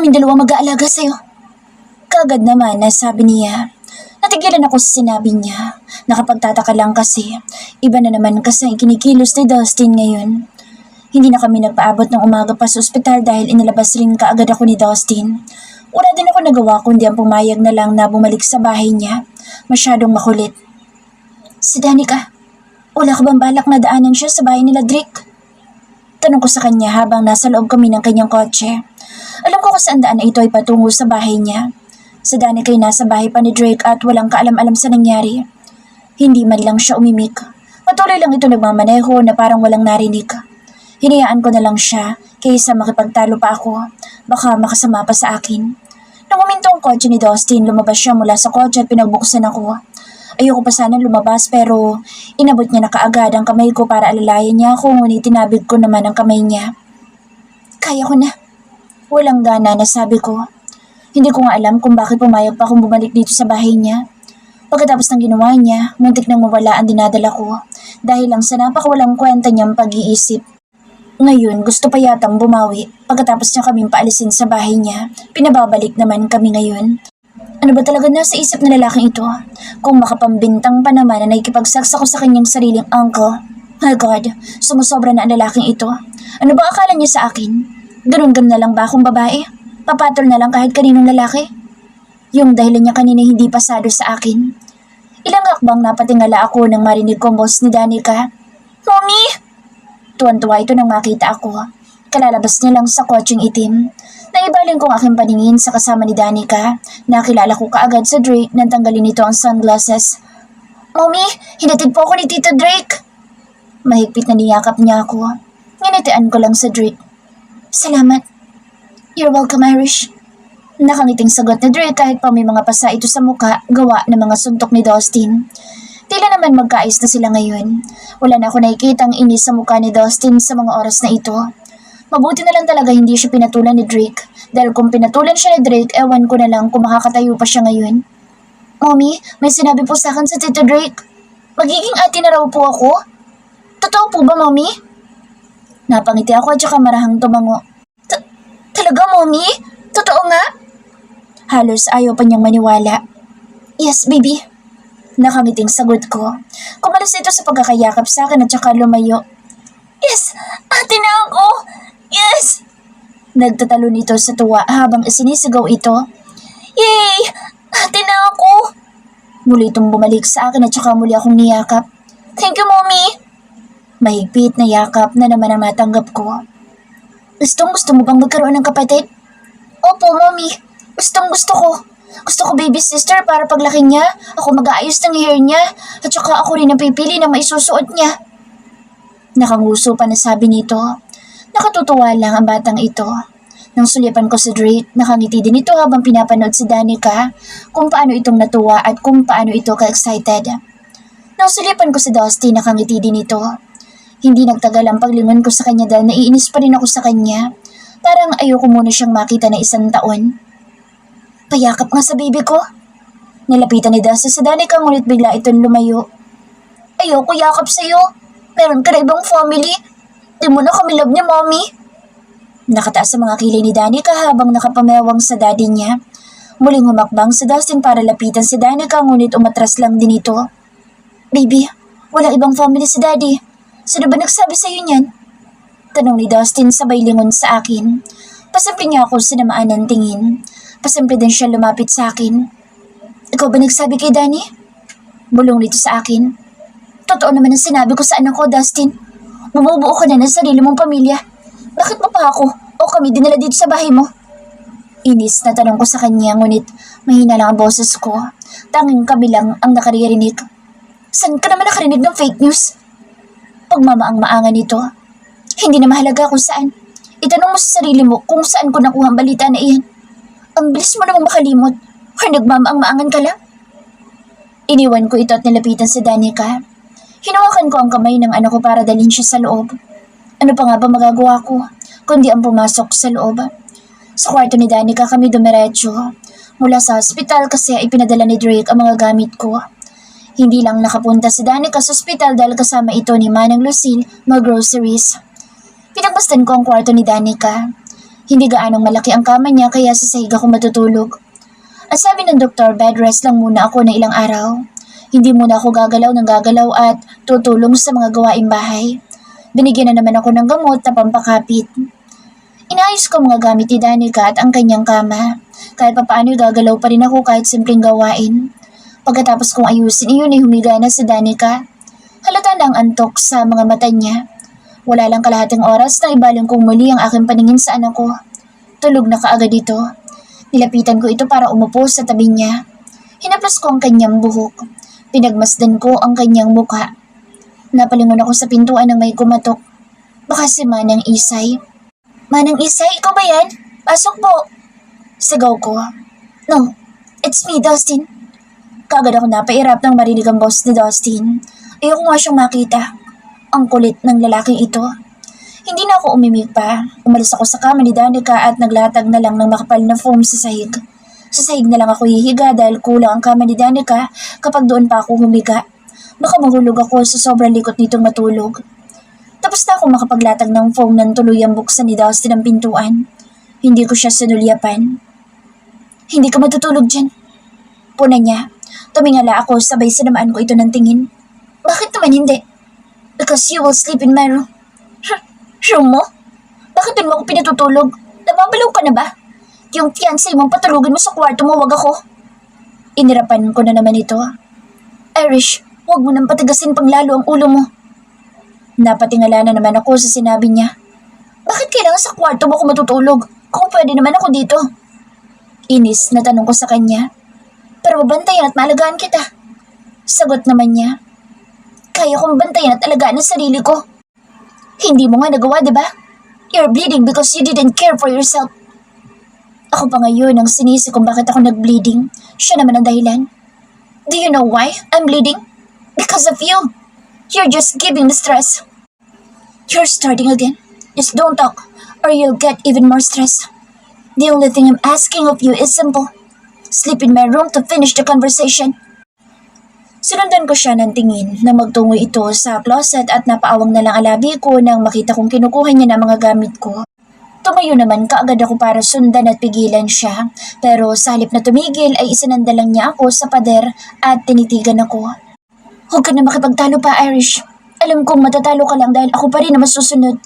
kaming dalawa mag-aalaga sa'yo. Kaagad naman na sabi niya. Natigilan ako sa sinabi niya. Nakapagtataka lang kasi, iba na naman kasi ang kinikilos ni Dustin ngayon. Hindi na kami nagpaabot ng umaga pa sa ospital dahil inilabas rin kaagad ako ni Dustin. Wala din ako nagawa kundi ang pumayag na lang na bumalik sa bahay niya. Masyadong makulit. Si Danica, wala ka bang balak na daanan siya sa bahay nila Drake? Tanong ko sa kanya habang nasa loob kami ng kanyang kotse. Alam ko kung saan daan na ito ay patungo sa bahay niya. Si Danica ay nasa bahay pa ni Drake at walang kaalam-alam sa nangyari. Hindi man lang siya umimik. Patuloy lang ito nagmamaneho na parang walang narinig. Hinayaan ko na lang siya kaysa makipagtalo pa ako. Baka makasama pa sa akin. Nang uminto ang kotse ni Dustin, lumabas siya mula sa kotse at pinagbuksan ako. Ayoko pa sana lumabas pero inabot niya na kaagad ang kamay ko para alalayan niya ako ngunit tinabig ko naman ang kamay niya. Kaya ko na. Walang gana na sabi ko. Hindi ko nga alam kung bakit pumayag pa akong bumalik dito sa bahay niya. Pagkatapos ng ginawa niya, muntik nang mawala ang dinadala ko dahil lang sa napakawalang kwenta niyang pag-iisip. Ngayon, gusto pa yatang bumawi. Pagkatapos niya kaming paalisin sa bahay niya, pinababalik naman kami ngayon. Ano ba talaga nasa isip na lalaking ito? Kung makapambintang pa naman na nakikipagsaksa ko sa kanyang sariling uncle. My God, sumusobra na ang lalaking ito. Ano ba akala niya sa akin? Ganun-ganun na lang ba akong babae? Papatol na lang kahit kaninong lalaki? Yung dahilan niya kanina hindi pasado sa akin. Ilang akbang napatingala ako nang marinig ko ang boss ni Danica. Mommy! Tuwan-tuwa ito nang makita ako. Kalalabas niya lang sa kotseng itim. Naibaling kong aking paningin sa kasama ni Danica. Nakilala ko kaagad sa Drake nang tanggalin nito ang sunglasses. Mommy, hinatid po ako ni Tito Drake. Mahigpit na niyakap niya ako. Nginitian ko lang sa Drake. Salamat. You're welcome, Irish. Nakangiting sagot ni Drake kahit pa may mga pasa ito sa muka gawa ng mga suntok ni Dustin. Tila naman magkaayos na sila ngayon. Wala na ako nakikitang inis sa mukha ni Dustin sa mga oras na ito. Mabuti na lang talaga hindi siya pinatulan ni Drake. Dahil kung pinatulan siya ni Drake, ewan ko na lang kung makakatayo pa siya ngayon. Mommy, may sinabi po sa akin sa Tito Drake. Magiging ate na raw po ako? Totoo po ba, Mommy? Napangiti ako at saka marahang tumango. Talaga, Mommy? Totoo nga? Halos ayaw pa niyang maniwala. Yes, baby. Nakangiting sagot ko. Kumalas ito sa pagkakayakap sa akin at saka lumayo. Yes! Ate na ako! Yes! Nagtatalo nito sa tuwa habang isinisigaw ito. Yay! Ate na ako! Muli itong bumalik sa akin at saka muli akong niyakap. Thank you, Mommy! Mahigpit na yakap na naman ang natanggap ko. Gusto mo bang magkaroon ng kapatid? Opo, Mommy. Gusto ko. Gusto ko baby sister para paglaki niya, ako mag-aayos ng hair niya at saka ako rin ang pipili na maisusuot niya. Nakanguso pa na sabi nito. Nakatutuwa lang ang batang ito. Nang sulipan ko si Drake, nakangiti din ito habang pinapanood si Danica kung paano itong natuwa at kung paano ito ka-excited. Nang sulipan ko si Dusty, nakangiti din ito. Hindi nagtagal ang paglingon ko sa kanya dahil naiinis pa rin ako sa kanya. Parang ayoko muna siyang makita na 1 taon. Payakap nga sa baby ko. Nilapitan ni Dusty sa Danica ngunit bigla itong lumayo. Ayoko yakap sa'yo. Meron ka na ibang family. Di mo na kami love niya, Mommy. Nakataas sa mga kilay ni Danica habang nakapamewang sa daddy niya. Muling humakbang si Dustin para lapitan si Danica ngunit umatras lang din ito. Baby, wala ibang family si daddy. Sino ba nagsabi sa'yo niyan? Tanong ni Dustin sabay lingon sa akin. Pasimple niya ako sinamaan ng tingin. Pasimple din siya lumapit sa akin. Ikaw ba nagsabi kay Danny? Bulong nito sa akin. Totoo naman ang sinabi ko sa anak ko, Dustin. Bumubuo ka na ng sarili mong pamilya. Bakit mo pa ako o kami dinala dito sa bahay mo? Inis na tanong ko sa kanya ngunit mahina lang ang boses ko. Tanging kabilang ang nakaririnig. Saan ka naman nakarinig ng fake news? Pagmamaang-maangan nito. Hindi na mahalaga kung saan. Itanong mo sa sarili mo kung saan ko nakuha ang balita na iyan. Ang bilis mo namang makalimot or nagmamaang-maangan ka lang? Iniwan ko ito at nilapitan si Danica. Hinawakan ko ang kamay ng anak ko para dalhin siya sa loob. Ano pa nga ba magagawa ko kundi ang pumasok sa loob? Sa kwarto ni Danica kami dumiretso. Mula sa hospital kasi ipinadala ni Drake ang mga gamit ko. Hindi lang nakapunta si Danica sa ospital dahil kasama ito ni Manang Lucille mag-groceries. Pinagbastan ko ang kwarto ni Danica. Hindi gaanong malaki ang kama niya kaya sa sahig ako matutulog. At sabi ng doktor, bed rest lang muna ako ng ilang araw. Hindi muna ako gagalaw ng gagalaw at tutulong sa mga gawaing bahay. Binigyan na naman ako ng gamot na pampakapit. Inayos ko mga gamit ni Danica at ang kanyang kama. Kahit papaano gagalaw pa rin ako kahit simpleng gawain. Pagkatapos kong ayusin iyon ay humiga na si Danica. Halata na ang antok sa mga mata niya. Wala lang kalahating oras na ibaling kong muli ang aking paningin sa anak ko. Tulog na kaagad ito. Nilapitan ko ito para umupo sa tabi niya. Hinaplas ko ang kanyang buhok. Pinagmasdan ko ang kanyang mukha. Napalingon ako sa pintuan ng may kumatok. Baka si Manang Isay. Manang Isay, ikaw ba yan? Pasok po. Sigaw ko. No, it's me, Dustin. Kagad ako napairap nang marinig ang boss ni Dustin. Ayoko nga siyang makita. Ang kulit ng lalaking ito. Hindi na ako umimik pa. Umalis ako sa kama ni Danica at naglatag na lang ng makapal na foam sa sahig. Sa sahig na lang ako hihiga dahil kulang ang kama ni Danica kapag doon pa ako humiga. Baka mahulog ako sa sobrang likot nitong matulog. Tapos na ako makapaglatag ng foam nang tuluyang buksan ni Dustin ang pintuan. Hindi ko siya sinulyapan. Hindi ka matutulog dyan. Puna niya. Tumingala ako sabay sinamaan ko ito ng tingin. Bakit naman hindi? Because you will sleep in my room. Room mo? Bakit doon mo ako pinatutulog? Nababalaw ka na ba? Yung fiancé mong patulugin mo sa kwarto mo, wag ako. Inirapan ko na naman ito. Irish, huwag mo nang patigasin pang lalo ang ulo mo. Napatingala na naman ako sa sinabi niya. Bakit kailangan sa kwarto mo ako matutulog? Kung pwede naman ako dito. Inis na tanong ko sa kanya. Para mabantayan at maalagaan kita. Sagot naman niya. Kaya kong bantayan at alagaan ang sarili ko. Hindi mo nga nagawa, diba? You're bleeding because you didn't care for yourself. Ako pa ngayon ang sinisi kung bakit ako nag-bleeding. Siya naman ang dahilan. Do you know why I'm bleeding? Because of you. You're just giving me stress. You're starting again. Just don't talk or you'll get even more stress. The only thing I'm asking of you is simple. Sleep in my room to finish the conversation. Sinundan ko siya ng tingin na magtungo ito sa closet at napaawang na lang alabi ko nang makita kong kinukuha niya ng mga gamit ko. Tumayo naman kaagad ako para sundan at pigilan siya, pero sa halip na tumigil ay isinanda lang niya ako sa pader at tinitigan ako. Huwag ka na makipagtalo pa, Irish. Alam kong matatalo ka lang dahil ako pa rin na masusunod.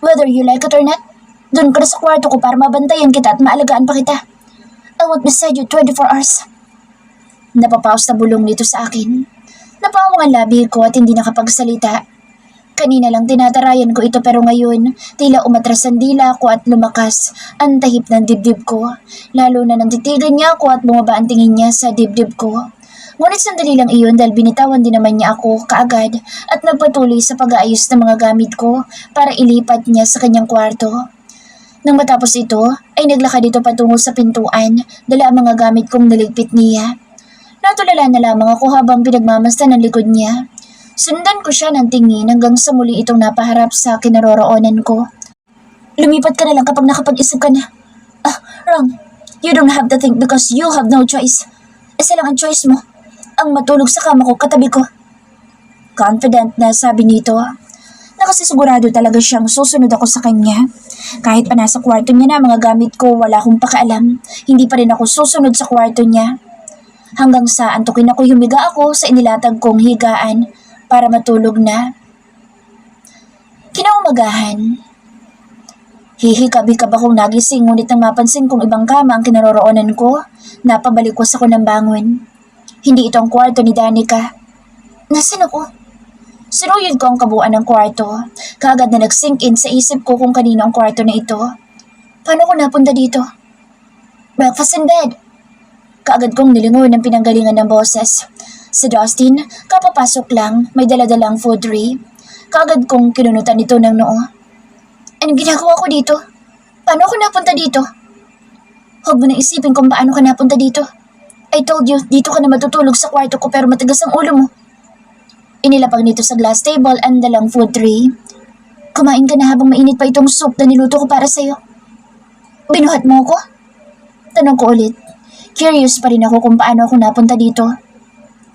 Whether you like it or not, doon ka na sa kwarto ko para mabantayan kita at maalagaan pa kita. I won't beside you 24 hours. Napapaos na bulong nito sa akin. Napawang ang labi ko at hindi nakapagsalita. Kanina lang tinatarayan ko ito pero ngayon, tila umatras ang dila ko at lumakas ang tahip ng dibdib ko. Lalo na nang titigan niya ako at bumaba ang tingin niya sa dibdib ko. Ngunit sandali lang iyon dahil binitawan din naman niya ako kaagad at nagpatuloy sa pag-aayos ng mga gamit ko para ilipat niya sa kanyang kwarto. Nang matapos ito, ay naglakad dito patungo sa pintuan, dala ang mga gamit kong naligpit niya. Natulala na lamang ako habang pinagmamasdan ang likod niya. Sundan ko siya ng tingin hanggang sa muli itong napaharap sa kinaroroonan ko. Lumipat ka na lang kapag nakapag-isip ka na. Wrong. You don't have to think because you have no choice. Isa lang ang choice mo. Ang matulog sa kama ko katabi ko. Confident na sabi nito. Nakasisigurado talaga siyang susunod ako sa kanya. Kahit pa nasa kwarto niya na mga gamit ko, wala akong pakialam. Hindi pa rin ako susunod sa kwarto niya. Hanggang sa antukin ako humiga ako sa inilatag kong higaan para matulog na. Kinaumagahan. Hihikab-hikab akong nagising ngunit nang mapansin kong ibang kama ang kinaroroonan ko, napabalikwas ako ng bangon. Hindi ito ang kwarto ni Danica. Nasaan ako? Sinuyod ko ang kabuuan ng kwarto. Kaagad na nag-sink in sa isip ko kung kanino ang kwarto na ito. Paano ko napunta dito? Breakfast in bed. Kaagad kong nilingon ng pinanggalingan ng boses. Si Dustin, kapapasok lang, may daladalang food tray. Kaagad kong kinunutan ito ng noo. Anong ginagawa ko dito? Paano ako napunta dito? Huwag mo na isipin kung paano ka napunta dito. I told you, dito ka na matutulog sa kwarto ko pero matigas ang ulo mo. Inilapag nito sa glass table ang dalang food tray. Kumain ka na habang mainit pa itong soup na niluto ko para sa'yo. Binuhat mo ko? Tanong ko ulit. Curious pa rin ako kung paano ako napunta dito.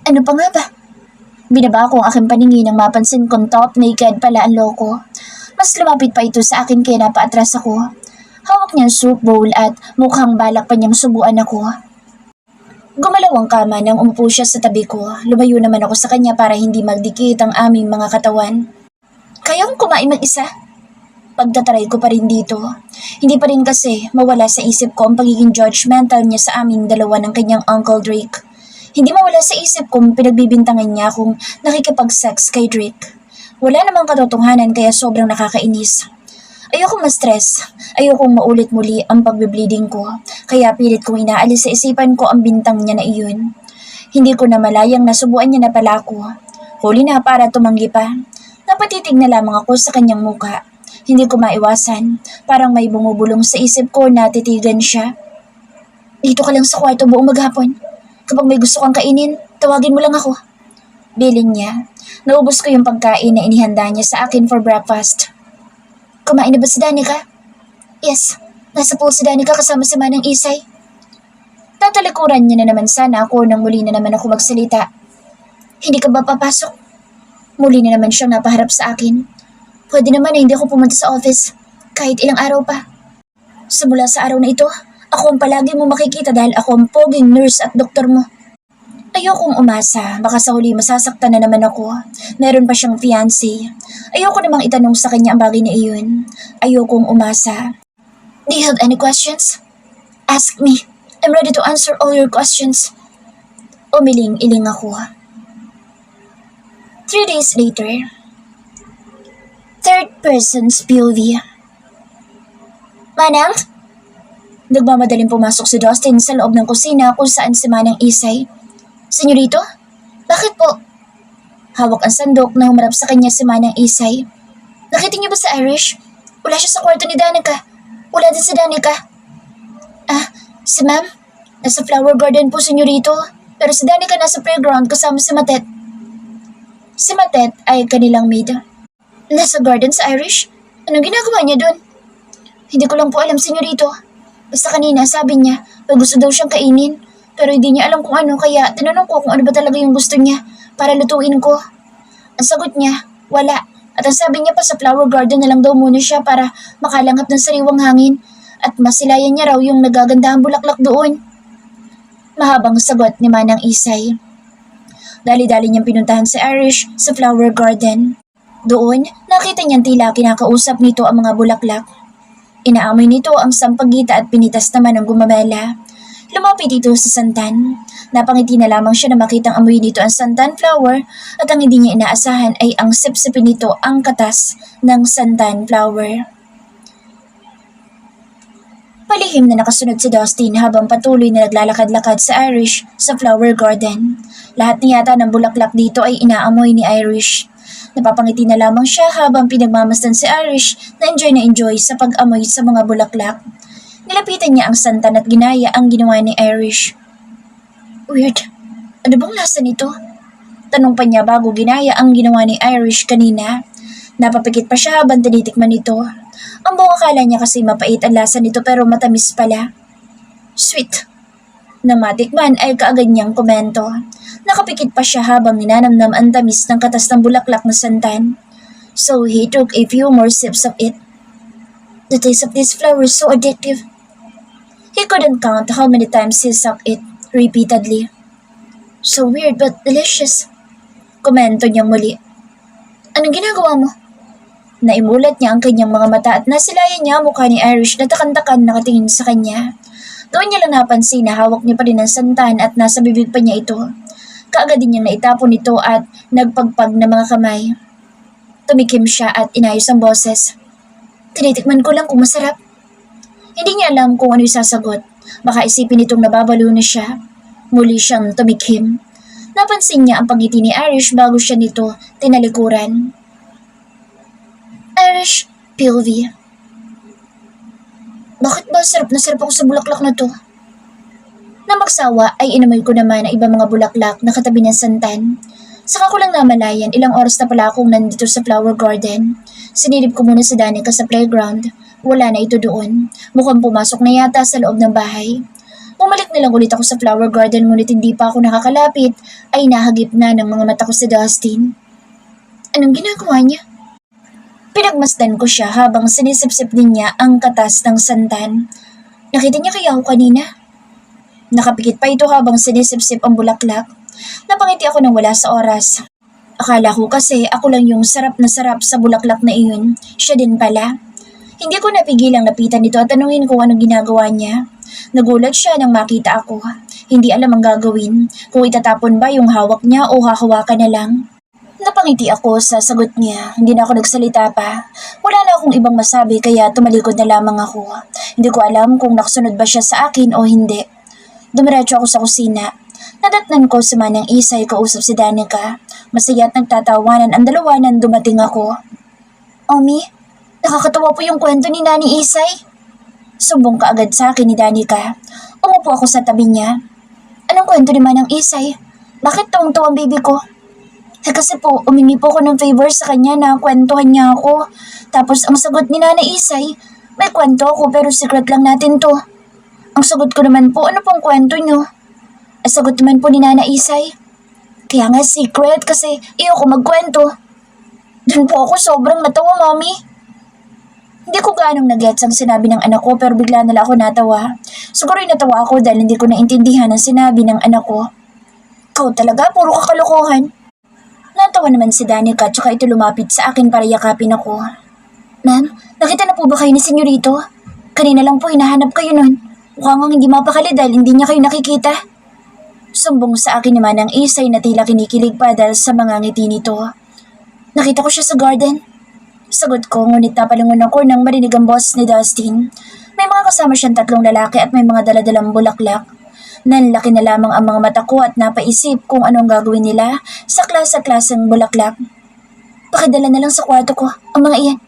Ano pa nga ba? Binaba ko ang aking paningin nang mapansin kong top naked pala ang loko. Mas lumapit pa ito sa akin kaya napaatras ako. Hawak niya ang soup bowl at mukhang balak pa niyang subuan ako. Gumalaw ang kama nang umupo siya sa tabi ko. Lumayo naman ako sa kanya para hindi magdikit ang aming mga katawan. Kaya kong kumain mag-isa? Pagtataray ko pa rin dito. Hindi pa rin kasi mawala sa isip ko ang pagiging judgmental niya sa aming dalawa ng kanyang Uncle Drake. Hindi mawala sa isip kong pinagbibintangan niya kung nakikipag-sex kay Drake. Wala namang katotohanan kaya sobrang nakakainis. Ayokong ma-stress. Ayokong maulit muli ang pagbe-bleeding ko. Kaya pilit kong inaalis sa isipan ko ang bintang niya na iyon. Hindi ko na malayang nasubuan niya na pala ako. Huli na para tumanggi pa. Napatitig na lamang ako sa kanyang muka. Hindi ko maiwasan. Parang may bumubulong sa isip ko na titigan siya. Dito ka lang sa kwarto buong maghapon. Kapag may gusto kang kainin, tawagin mo lang ako. Bilin niya. Naubos ko yung pagkain na inihanda niya sa akin for breakfast. Kumain na ba si Danica? Yes, nasa pool si Danica kasama si Manang Isay. Tatalikuran niya na naman sana ako nang muli na naman ako magsalita. Hindi ka ba papasok? Muli na naman siyang napaharap sa akin. Pwede naman na hindi ako pumunta sa office kahit ilang araw pa. Simula sa araw na ito, ako ang palagi mo makikita dahil ako ang poging nurse at doktor mo. Ayokong umasa, baka sa huli masasaktan na naman ako. Meron pa siyang fiancé. Ayoko namang itanong sa kanya ang bagay na iyon. Ayokong umasa. Do you have any questions? Ask me. I'm ready to answer all your questions. Umiling-iling ako. 3 days later. Third person's POV. Manang? Nagmamadaling pumasok si Dustin sa loob ng kusina kung saan si Manang Isay. Senyorito? Bakit po? Hawak ang sandok na humarap sa kanya si Manang Isay. Nakita niyo ba si Irish? Wala siya sa kwarto ni Danica. Wala din si Danica. Si ma'am? Nasa flower garden po, senyorito. Pero si Danica nasa playground kasama si Matet. Si Matet ay kanilang maid. Nasa garden sa Irish? Anong ginagawa niya doon? Hindi ko lang po alam, senyorito. Basta kanina sabi niya, may gusto daw siyang kainin. Pero hindi niya alam kung ano, kaya tinanong ko kung ano ba talaga yung gusto niya para lutuin ko. Ang sagot niya, wala. At ang sabi niya pa sa flower garden na lang daw muna siya para makalanghap ng sariwang hangin at masilayan niya raw yung nagagandahang bulaklak doon. Mahabang sagot ni Manang Isay. Dali-dali niyang pinuntahan si Irish sa flower garden. Doon, nakita niyang tila kinakausap nito ang mga bulaklak. Inaamoy nito ang sampagita at pinitas naman ang gumamela. Lumapit dito sa santan. Napangiti na lamang siya na makitang amoy nito ang santan flower at ang hindi niya inaasahan ay ang sipsipin nito ang katas ng santan flower. Palihim na nakasunod si Dustin habang patuloy na naglalakad-lakad sa Irish sa flower garden. Lahat niyata ng bulaklak dito ay inaamoy ni Irish. Napapangiti na lamang siya habang pinagmamasdan si Irish na enjoy sa pag-amoy sa mga bulaklak. Nilapitan niya ang santan at ginaya ang ginawa ni Irish. Weird. Ano bang lasa nito? Tanong pa niya bago ginaya ang ginawa ni Irish kanina. Napapikit pa siya habang tinitikman nito. Ang buong akala niya kasi mapait ang lasa nito pero matamis pala. Sweet. Nang matikman ay kaagad niyang komento. Nakapikit pa siya habang ninanamnam ang tamis ng katas ng bulaklak na santan. So he took a few more sips of it. The taste of this flower is so addictive. He couldn't count how many times he sucked it repeatedly. So weird but delicious. Komento niya muli. Anong ginagawa mo? Naimulat niya ang kanyang mga mata at nasilayan niya ang mukha ni Irish na takan-takan nakatingin sa kanya. Doon niya lang napansin na hawak niya pa rin ang santan at nasa bibig pa niya ito. Kaagad din niyang naitapon ito at nagpagpag ng mga kamay. Tumikim siya at inayos ang boses. Tinitikman ko lang kung masarap. Hindi niya alam kung ano yung sasagot. Baka isipin itong nababalo na siya. Muli siyang tumikim. Napansin niya ang pagngiti ni Irish bago siya nito tinalikuran. Irish, POV. Bakit ba sarap na sarap ako sa bulaklak na to? Na magsawa ay inamoy ko naman ang ibang mga bulaklak na katabi ng santan. Saka ko lang namalayan ilang oras na pala akong nandito sa flower garden. Sinilip ko muna si Danica sa playground. Wala na ito doon. Mukhang pumasok na yata sa loob ng bahay. Bumalik na lang ulit ako sa flower garden ngunit hindi pa ako nakakalapit ay nahagip na ng mga mata ko si Dustin. Anong ginagawa niya? Pinagmasdan ko siya habang sinisipsip din niya ang katas ng santan. Nakita niya kaya ako kanina? Nakapikit pa ito habang sinisipsip ang bulaklak. Napangiti ako nang wala sa oras. Akala ko kasi ako lang yung sarap na sarap sa bulaklak na iyon. Siya din pala. Hindi ko napigilang lapitan ito at tanungin kung anong ginagawa niya. Nagulat siya nang makita ako. Hindi alam ang gagawin, kung itatapon ba yung hawak niya o hahawakan na lang. Napangiti ako sa sagot niya. Hindi na ako nagsalita pa. Wala na akong ibang masabi kaya tumalikod na lamang ako. Hindi ko alam kung nakasunod ba siya sa akin o hindi. Dumiretso ako sa kusina. Nadatnan ko si Manang Isay kausap si Danica. Masaya at nagtatawanan ang dalawa nang dumating ako. Omi, nakakatawa po yung kwento ni Nani Isay. Sumbong kaagad sa akin ni Danica. Umupo ako sa tabi niya. Anong kwento ni Manang Isay? Bakit tawang-tawa ang baby ko? Kasi po, umingi po ako ng favor sa kanya na kwentuhan niya ako. Tapos ang sagot ni Nana Isay, may kwento ako pero secret lang natin to. Ang sagot ko naman po, ano pong kwento niyo? Ang sagot naman po ni Nana Isay, kaya nga secret kasi ayoko magkwento. Doon po ako sobrang natawa, Mommy. Hindi ko gaanong nag-gets ang sinabi ng anak ko pero bigla na lang ako natawa. Siguro natawa ako dahil hindi ko naintindihan ang sinabi ng anak ko. Ikaw talaga, puro kakalokohan. Natawa naman si Danica tsaka ito lumapit sa akin para yakapin ako. Ma'am, nakita na po ba kayo ni Senyorito? Kanina lang po hinahanap kayo nun. Mukhang hindi mapakali dahil hindi niya kayo nakikita. Sumbong sa akin naman ang Isay na tila kinikilig pa dahil sa mga ngiti nito. Nakita ko siya sa garden. Sagot ko ngunit napalingon ako nang marinig ang boss ni Dustin. May mga kasama siyang 3 lalaki at may mga daladalang bulaklak. Nanlaki na lamang ang mga mata ko at napaisip kung anong gagawin nila sa klase-klaseng bulaklak. Pakidala na lang sa kwarto ko ang mga iyan.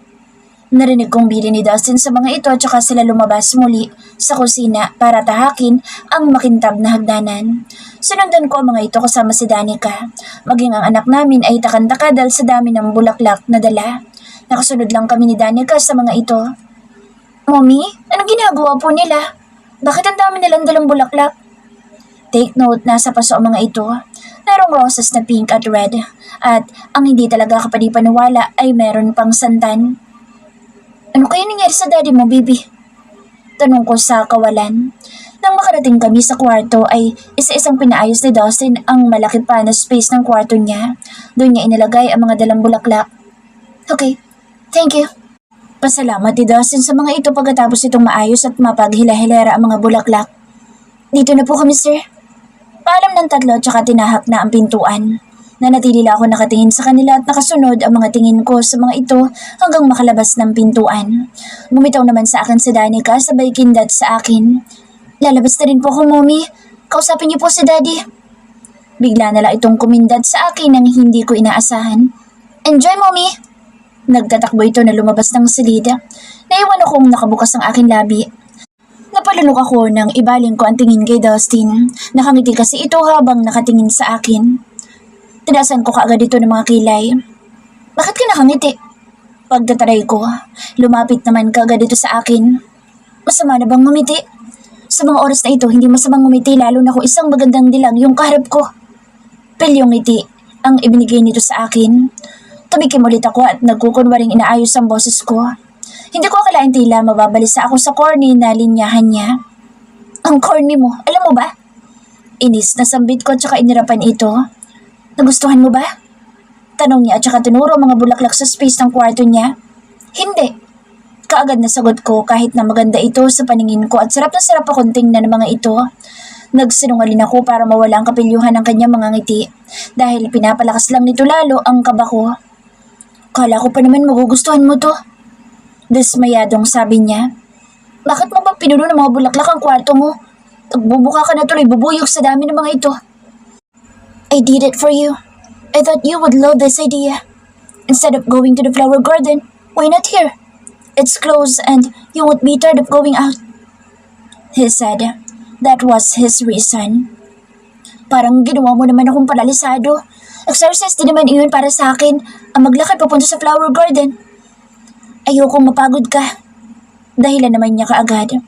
Narinig kong bili ni Dustin sa mga ito at saka sila lumabas muli sa kusina para tahakin ang makintab na hagdanan. Sinundan ko ang mga ito kasama si Danica. Maging ang anak namin ay takantaka dahil sa dami ng bulaklak na dala. Nakasunod lang kami ni Danica sa mga ito. Mommy, anong ginagawa po nila? Bakit ang dami nilang dalang bulaklak? Take note, nasa paso ang mga ito. Merong roses na pink at red. At ang hindi talaga kapanipaniwala ay meron pang santan. Ano kaya nangyari sa daddy mo, baby? Tanong ko sa kawalan. Nang makarating kami sa kwarto ay isa-isang pinaayos ni Dustin ang malaki pa na space ng kwarto niya. Doon niya inilagay ang mga dalang bulaklak. Okay, thank you. Pasalamat ni Dustin sa mga ito pagkatapos itong maayos at mapaghila-hilera ang mga bulaklak. Dito na po kami, sir. Paalam ng 3 tsaka tinahak na ang pintuan. Nanatili lang ako nakatingin sa kanila at nakasunod ang mga tingin ko sa mga ito hanggang makalabas ng pintuan. Bumitaw naman sa akin si Danica sabay kindat sa akin. Lalabas na rin po ako, Mommy. Kausapin niyo po si Daddy. Bigla na lang itong kumindad sa akin nang hindi ko inaasahan. Enjoy, Mommy! Nagtatakbo ito na lumabas ng silid. Naiwan akong nakabukas ang aking labi. Napalunok ako nang ibaling ko ang tingin kay Dustin. Nakangiti kasi ito habang nakatingin sa akin. Tinasan ko kaagad ito ng mga kilay. Bakit ka nakangiti? Pagtataray ko, lumapit naman kaagad ito sa akin. Masama na bang ngumiti? Sa mga oras na ito, hindi masamang ngumiti lalo na kung isang magandang dilag yung kaharap ko. Pilyong ngiti ang ibinigay nito sa akin. Tumikim ulit ako at nagkukunwaring inaayos ang boses ko. Hindi ko akalain tila mababalisa ako sa corny na linyahan niya. Ang corny mo, alam mo ba? Inis na sambit ko at saka inirapan ito. Nagustuhan mo ba? Tanong niya at saka tinuro mga bulaklak sa space ng kwarto niya. Hindi. Kaagad na sagot ko kahit na maganda ito sa paningin ko at sarap na sarap akong tingnan ng mga ito. Nagsinungaling ako para mawala ang kapilyuhan ng kanyang mga ngiti dahil pinapalakas lang nito lalo ang kaba ko. Kala ko pa naman magugustuhan mo to. Dismayadong sabi niya. Bakit mo ba pinuno ng mga bulaklak ang kwarto mo? Nagbubuka ka na tuloy bubuyog sa dami ng mga ito. I did it for you. I thought you would love this idea. Instead of going to the flower garden, why not here? It's close and you won't be tired of going out. He said. That was his reason. Parang ginawa mo naman akong palalisado. Exercise din naman iyon para sa akin ang maglakad papunta sa flower garden. Ayokong mapagod ka. Dahilan naman niya kaagad.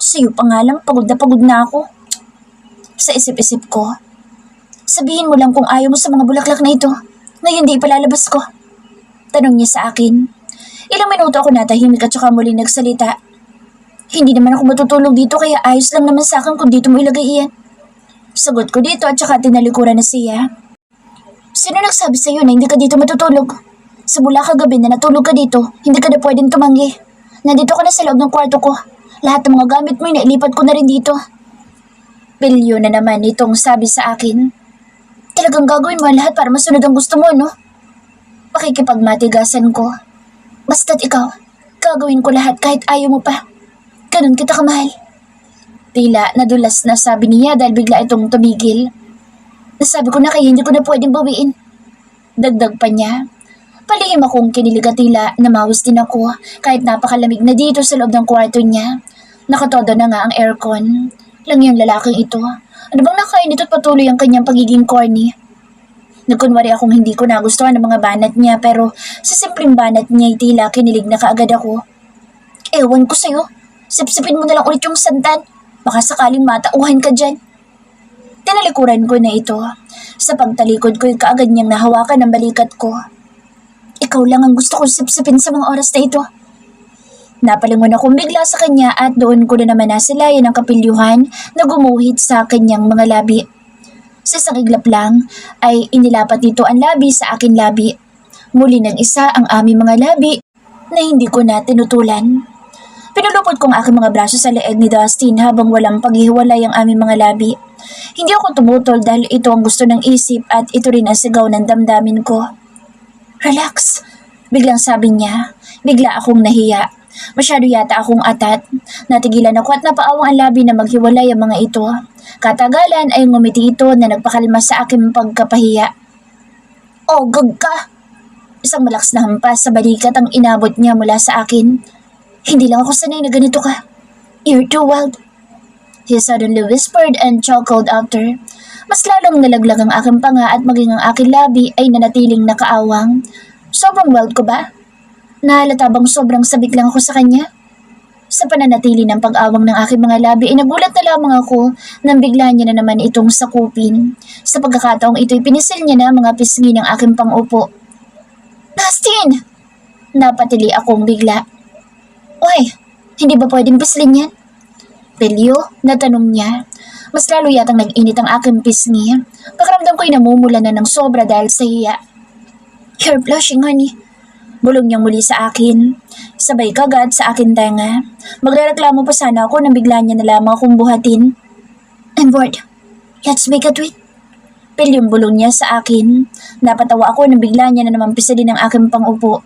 Sa'yo pa nga lang, pagod na ako. Sa isip-isip ko, sabihin mo lang kung ayaw mo sa mga bulaklak na ito. Ngayon di ipalalabas ko. Tanong niya sa akin. Ilang minuto ako natahimik at saka muli nagsalita. Hindi naman ako matutulog dito kaya ayos lang naman sa akin kung dito mo ilagay iyan. Sagot ko dito at saka tinalikuran na siya. Sino nagsabi sa iyo na hindi ka dito matutulog? Simula kagabi na natulog ka dito, hindi ka na pwedeng tumanggi. Nandito ka na sa loob ng kwarto ko. Lahat ng mga gamit mo nailipat ko na rin dito. Pilyo na naman itong sabi sa akin. Talagang gagawin mo lahat para masunod ang gusto mo, no? Pakikipagmatigasan ko. Basta't ikaw, gagawin ko lahat kahit ayaw mo pa. Ganun kita kamahal. Tila nadulas na sabi niya dahil bigla itong tumigil. Nasabi ko na kaya hindi ko na pwedeng bawiin. Dagdag pa niya. Palihim akong kinilig at tila namawis din ako kahit napakalamig na dito sa loob ng kwarto niya. Nakatodo na nga ang aircon. Lang yung lalaking ito. Ano bang nakain ito at patuloy ang kanyang pagiging corny? Nagkunwari akong hindi ko nagustuhan ang mga banat niya pero sa simpleng banat niya tila kinilig na kaagad ako. Ewan ko sa'yo. Sipsipin mo na lang ulit yung santan. Baka sakaling matauhan ka dyan. Tinalikuran ko na ito. Sa pagtalikod ko'y kaagad niyang nahawakan ang balikat ko. Ikaw lang ang gusto kong sipsipin sa mga oras na ito. Napalingon akong bigla sa kanya at doon ko na naman nasilayan ang kapilyuhan na gumuhit sa kanyang mga labi. Sa isang iglap lang ay inilapat nito ang labi sa akin labi. Muli nag-isa ang aming mga labi na hindi ko na tinutulan. Pinulupot ko ang aking mga braso sa leeg ni Dustin habang walang paghihiwalay ang aming mga labi. Hindi ako tumutol dahil ito ang gusto ng isip at ito rin ang sigaw ng damdamin ko. Relax, biglang sabi niya. Bigla akong nahiya. Masyado yata akong atat. Natigilan ako at napaawang ang labi na maghiwalay ang mga ito. Katagalan ay ngumiti ito na nagpakalma sa aking pagkapahiya. Oh, gag ka! Isang malakas na hampas sa balikat ang inabot niya mula sa akin. Hindi lang ako sanay na ganito ka. You're too wild. He suddenly whispered and chuckled after. Mas lalong nalaglag ang aking panga at maging ang aking labi ay nanatiling nakaawang. Sobrang wild ko ba? Nahalata bang sobrang sabik lang ako sa kanya? Sa pananatili ng pag-awang ng aking mga labi ay nagulat na lamang ako nang bigla niya na naman itong sakupin. Sa pagkakataong ito'y pinisil niya na mga pisngi ng aking pang-upo. Dustin! Napatili akong bigla. Oy, hindi ba pwedeng pislin yan? Pelyo, natanong niya. Mas lalo yatang nag-init ang aking pisngi. Pakiramdam ko'y namumula na ng sobra dahil sa hiya. You're blushing, honey. Bulong niyang muli sa akin. Sabay kagad sa akin tenga. Magrereklamo pa sana ako nang bigla niya na lamang akong buhatin. I'm bored. Let's make a tweet. Pilyong bulong niya sa akin. Napatawa ako nang bigla niya na naman pisilin ang aking pang-upo.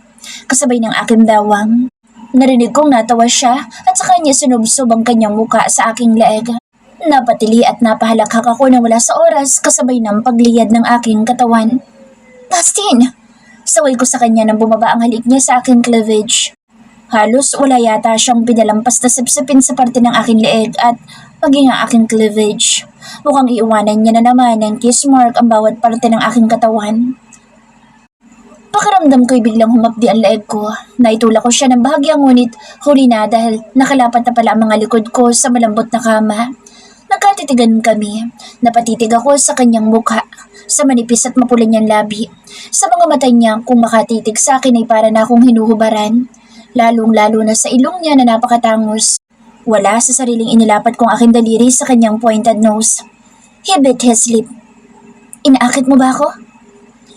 Kasabay ng aking dawang. Narinig kong natawa siya at sa kanya sinubsob ang kanyang muka sa aking leeg. Napatili at napahalakhak ako na wala sa oras kasabay ng pagliyad ng aking katawan. Dustin! Saway ko sa kanya nang bumaba ang halik niya sa aking cleavage. Halos wala yata siyang pinalampas na sipsipin sa parte ng aking leeg at maging ang aking cleavage. Mukhang iiwanan niya na naman ng kiss mark ang bawat parte ng aking katawan. Pakiramdam ko'y biglang humapdi ang leeg ko. Naitulak ko siya ng bahagya ngunit huli na dahil nakalapat na pala ang mga likod ko sa malambot na kama. Nagkatitigan kami. Napatitig ako sa kanyang mukha, sa manipis at mapula niyang labi. Sa mga mata niya kung makatitig sa akin ay para na akong hinuhubaran. Lalong-lalo na sa ilong niya na napakatangos. Wala sa sariling inilapat kong aking daliri sa kanyang pointed nose. He bit his lip. Inaakit mo ba ako?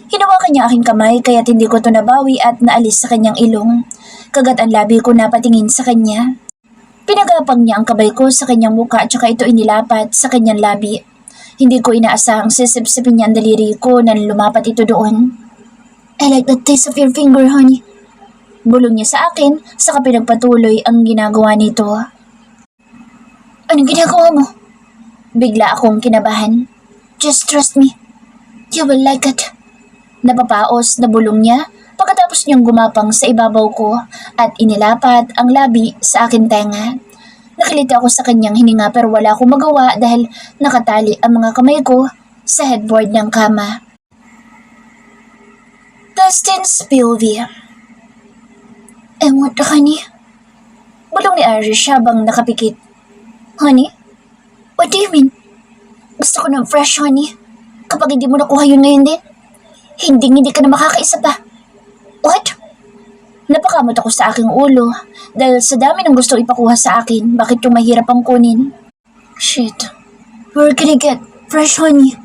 Hinawakan niya aking kamay kaya't hindi ko ito nabawi at naalis sa kanyang ilong. Kagat ang labi ko napatingin sa kanya. Pinagapang niya ang kabay ko sa kanyang muka at saka ito inilapat sa kanyang labi. Hindi ko inaasahang sisipsipin niya ang daliri ko nang lumapat ito doon. I like the taste of your finger, honey. Bulong niya sa akin saka pinagpatuloy ang ginagawa nito. Anong ginagawa mo? Bigla akong kinabahan. Just trust me. You will like it. Napapaos na bulong niya pagkatapos niyang gumapang sa ibabaw ko at inilapat ang labi sa akin tenga. Nakiliti ako sa kanyang hininga pero wala akong magawa dahil nakatali ang mga kamay ko sa headboard ng kama. Dustin Spilvey. What, honey? Bulong ni Irish habang nakapikit. Honey? What do you mean? Gusto ko ng fresh, honey. Kapag hindi mo nakuha yun ngayon din, hindi ka na makakaisa pa. What? Napakamot ako sa aking ulo dahil sa dami ng gusto ipakuha sa akin, bakit yung mahirap ang kunin? Shit. Where can I get fresh honey?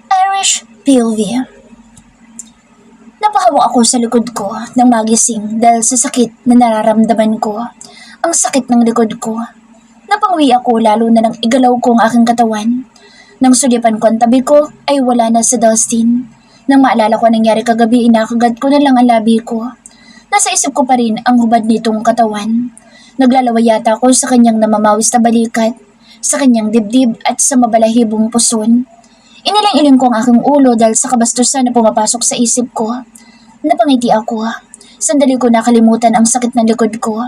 Irish POV. Napahawa ako sa likod ko nang magising dahil sa sakit na nararamdaman ko. Ang sakit ng likod ko. Napangwi ako lalo na nang igalaw ko ang aking katawan. Nang sulyapan ko ang tabi ko ay wala na si Dustin. Nang maalala ko ang nangyari kagabi, inakagad ko na lang ang labi ko. Nasa isip ko pa rin ang hubad nitong katawan. Naglalaway yata ako sa kanyang namamawis na balikat, sa kanyang dibdib at sa mabalahibong puson. Iniling-iling ko ang aking ulo dahil sa kabastusan na pumapasok sa isip ko. Napangiti ako. Sandali ko nakalimutan ang sakit ng likod ko.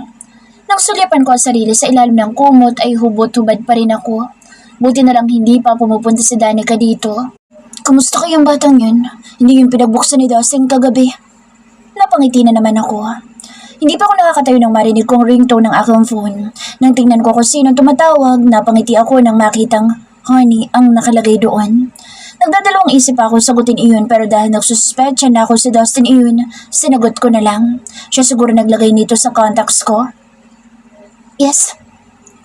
Nang sulyapan ko ang sarili sa ilalim ng kumot ay hubot-hubad pa rin ako. Buti na lang hindi pa pumupunta si Danica dito. Kumusta kayang batang yun? Hindi yung pinagbuksan ni Dustin kagabi. Napangiti na naman ako. Hindi pa ako nakakatayo nang marinig kong ringtone ng aking phone. Nang tingnan ko kung sino tumatawag, napangiti ako nang makitang honey ang nakalagay doon. Nagdadalawang isip ako sagutin iyon pero dahil nagsuspetsa na ako si Dustin iyon, sinagot ko na lang. Siya siguro naglagay nito sa contacts ko. Yes,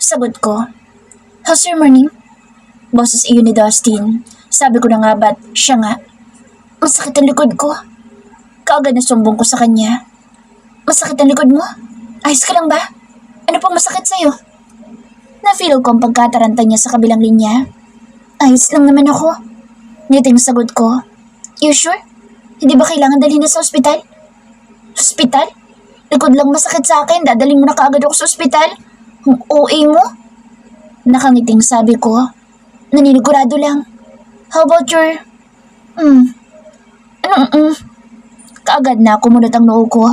sagot ko. How's your morning? Boses iyon ni Dustin. Sabi ko na nga ba't siya nga. Masakit ang likod ko. Kaagad na sumbong ko sa kanya. Masakit ang likod mo? Ayos ka lang ba? Ano pang masakit sa'yo? Na-feel ko ang pagkataranta niya sa kabilang linya. Ayos lang naman ako. Ngiting sagot ko. You sure? Hindi ba kailangan dalhin na sa ospital? Ospital? Likod lang masakit sa akin, dadalhin mo na kaagad ako sa ospital? Ang OA mo? Nakangiting sabi ko. Naninigurado lang. How about your... Kaagad na kumunot ang noo ko.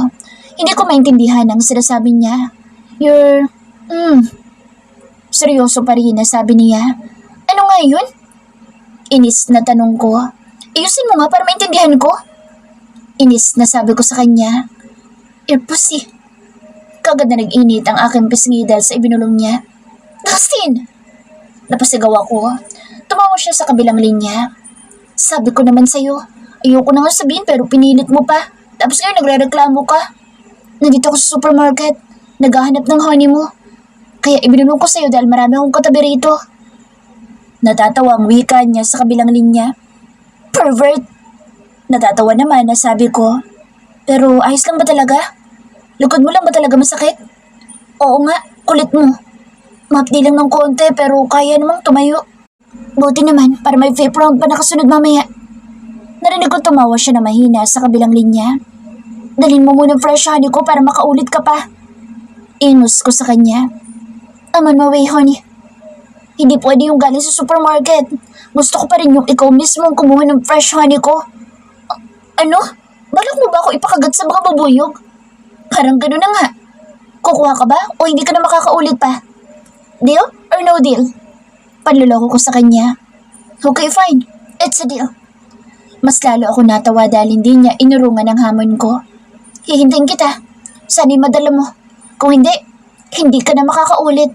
Hindi ko maintindihan ang sinasabi niya. Your... Seryoso pa rin na sabi niya. Ano nga yun? Inis na tanong ko. Ayusin mo nga para maintindihan ko. Inis na sabi ko sa kanya. Your pussy. Kaagad na nag-init ang aking pisngi dahil sa ibinulong niya. Dustin! Napasigaw ako. Tumawa siya sa kabilang linya. Sabi ko naman sa'yo, ayoko na nga sabihin pero pinilit mo pa. Tapos ngayon nagre-reklamo ka. Nandito ako sa supermarket. Naghahanap ng honey mo. Kaya ibinulong ko sa'yo dahil marami akong katabi rito. Natatawa ang wika niya sa kabilang linya. Pervert! Natatawa naman na sabi ko. Pero ayos lang ba talaga? Likod mo lang ba talaga masakit? Oo nga, kulit mo. Mapdi lang ng konti pero kaya namang tumayo. Buti naman para may vape round pa nakasunod mamaya. Narinig ko tumawa siya na mahina sa kabilang linya. Dalhin mo muna fresh honey ko para makaulit ka pa. Inus ko sa kanya. I'm on my way, honey. Hindi pwede yung galing sa supermarket. Gusto ko pa rin yung ikaw mismo ang kumuha ng fresh honey ko. Ano? Balak mo ba ako ipakagat sa mga babuyog? Parang gano'n na nga. Kukuha ka ba o hindi ka na makakaulit pa? Deal or no deal? Panluloko ko sa kanya. Okay, fine. It's a deal. Mas lalo ako natawa dahil hindi niya inurungan ang hamon ko. Hihintayin kita. Sana'y madala mo. Kung hindi, hindi ka na makakaulit.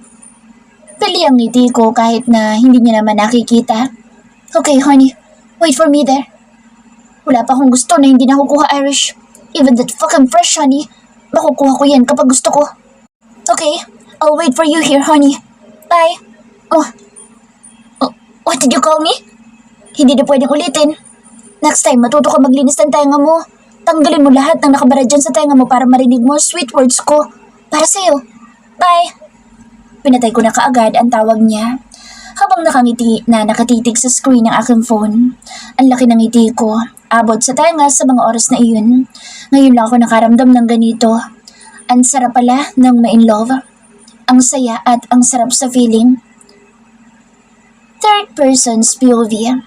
Pili ang ngiti ko kahit na hindi niya naman nakikita. Okay, honey. Wait for me there. Wala pa akong gusto na hindi nakukuha Irish. Even that fucking fresh honey, makukuha ko yan kapag gusto ko. Okay, I'll wait for you here, honey. Bye. What did you call me? Hindi na pwedeng ulitin. Next time, matuto ka maglinis ng tenga mo. Tanggalin mo lahat ng nakabara dyan sa tenga mo para marinig mo sweet words ko. Para sa'yo. Bye. Pinatay ko na kaagad ang tawag niya. Habang nakangiti na nakatitig sa screen ng aking phone. Ang laki ng ngiti ko. Abot sa tenga sa mga oras na iyon. Ngayon lang ako nakaramdam ng ganito. Ang sarap pala ng ma-in love. Ang saya at ang sarap sa feeling. Third person's POV.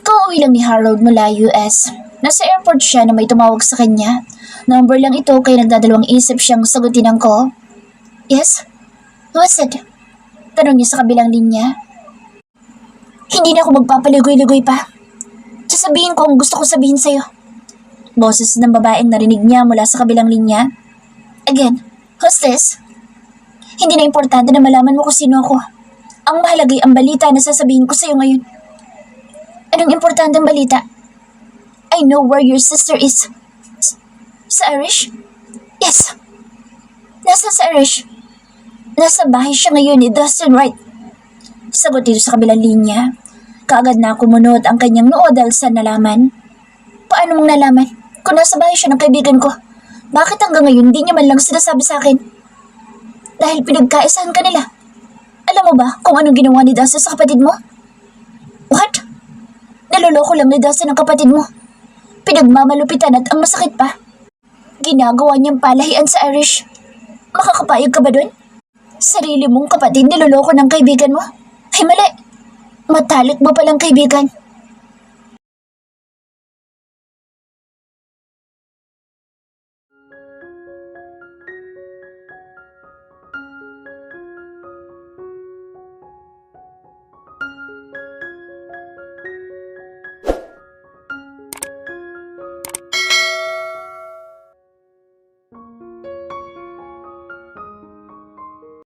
Kauwi lang ni Harold mula US. Nasa airport siya na may tumawag sa kanya. Number lang ito kaya nagdadalawang isip siyang sagutin ang call. Yes? Who is it? Tanong niya sa kabilang linya. Hindi na ako magpapaligoy-ligoy pa. Sasabihin ko ang gusto ko sabihin sa'yo. Boses ng babaeng narinig niya mula sa kabilang linya. Again, who's this? Hindi na importante na malaman mo kung sino ako. Ang mahalagay ang balita na sasabihin ko sa'yo ngayon. Anong importanteng balita? I know where your sister is. Sa Irish? Yes. Nasa sa Irish? Nasa bahay siya ngayon ni Dustin Wright. Sagot dito sa kabilang linya. Kaagad na kumunot ang kanyang noo dahil sa nalaman. Paano mong nalaman? Kung nasa bahay siya ng kaibigan ko, bakit hanggang ngayon hindi niya man lang sinasabi sa akin? Dahil pinagkaisahan ka nila. Alam mo ba kung anong ginawa ni Dustin sa kapatid mo? What? Naloloko lang ni Dustin ang kapatid mo. Pinagmamalupitan at ang masakit pa. Ginagawa niyang palahian sa Irish. Makakapayag ka ba dun? Sarili mong kapatid niloloko ng kaibigan mo? Ay mali. Matalik mo palang kaibigan.